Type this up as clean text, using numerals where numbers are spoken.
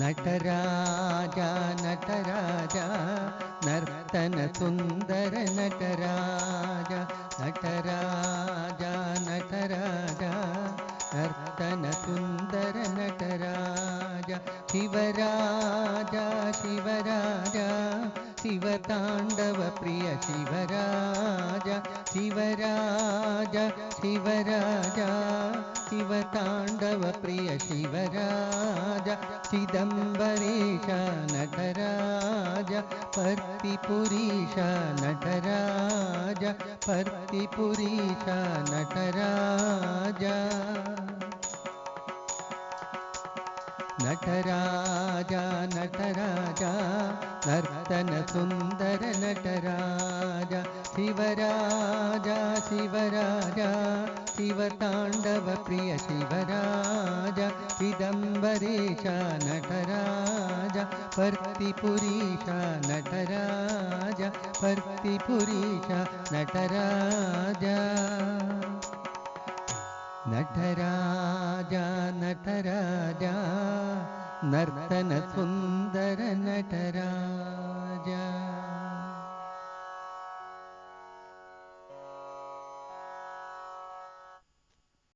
ನಟರಾಜ ನಟರಾಜ ನರ್ತನ ಸುಂದರ ನಟರಾಜ ನಟರಾಜ ನಟರಾಜ ನರ್ತನ ಸುಂದರ ನಟರಾಜ ಶಿವರಾಜ ಶಿವರಾಜ ಶಿವತಾಂಡವ ಪ್ರಿಯ ಶಿವರಾಜ ಶಿವರಾಜ ಶಿವರಾಜ ಶಿವತಾಂಡವ ಪ್ರಿಯ ಶಿವರಾಜ ಚಿದಂಬರೇಶ ನಟರಾಜ ಪರ್ತಿಪುರೀಶ ನಟರಾಜ ಪರ್ತಿಪುರೀಶ ನಟರಾಜ ನಟರಾಜ ನಟರಾಜ ನರ್ತನ ಸುಂದರ ನಟರಾಜ ಶಿವರಾಜ ಶಿವರಾಜ ಶಿವತಾಂಡವ ಪ್ರಿಯ ಶಿವರಾಜ ಚಿದಂಬರೇಶ ನಟರಾಜ ಪರ್ತಿಪುರೀಶ ನಟರಾಜ ಪರ್ತಿಪುರೀಶ ನಟರಾಜ ನಟರಾಜ ನಟರಾಜ ನರ್ತನ ಸುಂದರ